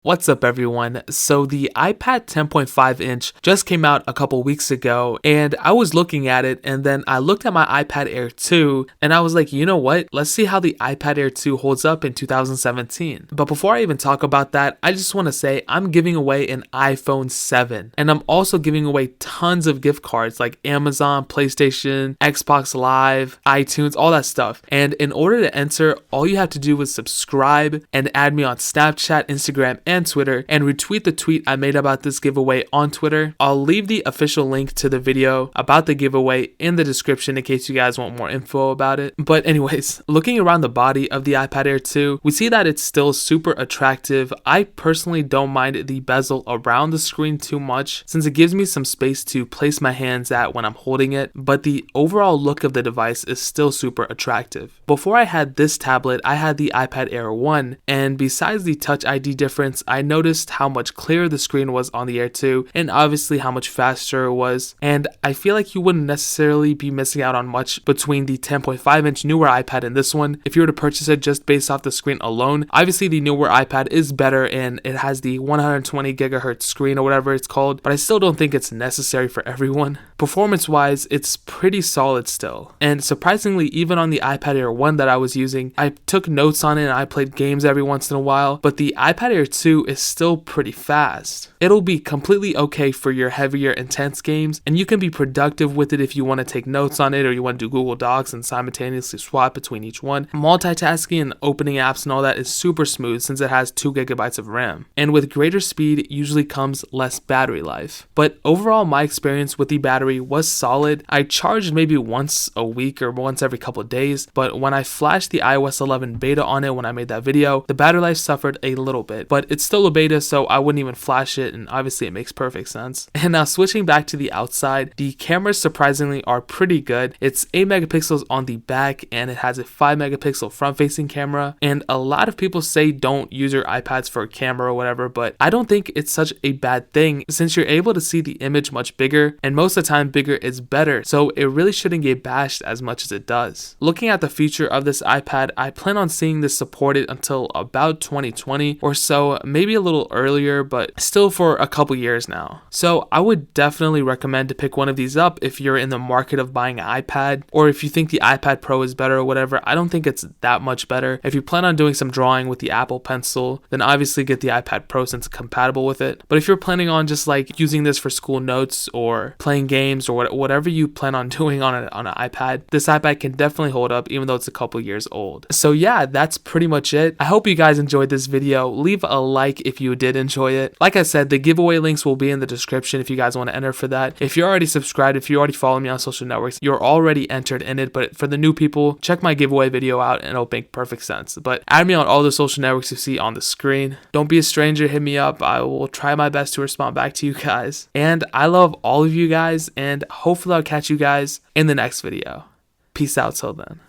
What's up everyone? So the iPad 10.5 inch just came out a couple weeks ago and I was looking at it and then I looked at my iPad Air 2 and I was like, you know what? Let's see how the iPad Air 2 holds up in 2017. But before I even talk about that, I just want to say I'm giving away an iPhone 7 and I'm also giving away tons of gift cards like Amazon, PlayStation, Xbox Live, iTunes, all that stuff. And in order to enter, all you have to do is subscribe and add me on Snapchat, Instagram, and Twitter, and retweet the tweet I made about this giveaway on Twitter. I'll leave the official link to the video about the giveaway in the description in case you guys want more info about it. But anyways, looking around the body of the iPad Air 2, we see that it's still super attractive. I personally don't mind the bezel around the screen too much since it gives me some space to place my hands at when I'm holding it, but the overall look of the device is still super attractive. Before I had this tablet, I had the iPad Air 1, and besides the Touch ID difference, I noticed how much clearer the screen was on the Air 2 and obviously how much faster it was, and I feel like you wouldn't necessarily be missing out on much between the 10.5 inch newer iPad and this one if you were to purchase it just based off the screen alone. Obviously the newer iPad is better and it has the 120 gigahertz screen or whatever it's called, but I still don't think it's necessary for everyone. Performance wise, it's pretty solid still, and surprisingly even on the iPad Air 1 that I was using, I took notes on it and I played games every once in a while, but the iPad Air 2 is still pretty fast. It'll be completely okay for your heavier intense games, and you can be productive with it if you want to take notes on it or you want to do Google Docs and simultaneously swap between each one. Multitasking and opening apps and all that is super smooth since it has 2 gigabytes of RAM, and with greater speed usually comes less battery life. But overall my experience with the battery was solid. I charged maybe once a week or once every couple of days, but when I flashed the iOS 11 beta on it when I made that video, the battery life suffered a little bit, but it's still a beta, so I wouldn't even flash it, and obviously it makes perfect sense. And now switching back to the outside, the cameras surprisingly are pretty good. It's 8 megapixels on the back and it has a 5 megapixel front facing camera, and a lot of people say don't use your iPads for a camera or whatever, but I don't think it's such a bad thing since you're able to see the image much bigger, and most of the time bigger is better, so it really shouldn't get bashed as much as it does. Looking at the future of this iPad, I plan on seeing this supported until about 2020 or so, maybe a little earlier, but still for a couple years now. So I would definitely recommend to pick one of these up if you're in the market of buying an iPad, or if you think the iPad Pro is better or whatever. I don't think it's that much better. If you plan on doing some drawing with the Apple Pencil, then obviously get the iPad Pro since it's compatible with it. But if you're planning on just like using this for school notes or playing games or whatever you plan on doing on an iPad, this iPad can definitely hold up even though it's a couple years old. So yeah, that's pretty much it. I hope you guys enjoyed this video. Leave a like if you did enjoy it. Like I said, the giveaway links will be in the description if you guys want to enter for that. If you're already subscribed, if you already follow me on social networks, you're already entered in it. But for the new people, check my giveaway video out and it'll make perfect sense. But add me on all the social networks you see on the screen. Don't be a stranger, hit me up. I will try my best to respond back to you guys. And I love all of you guys, and hopefully I'll catch you guys in the next video. Peace out till then.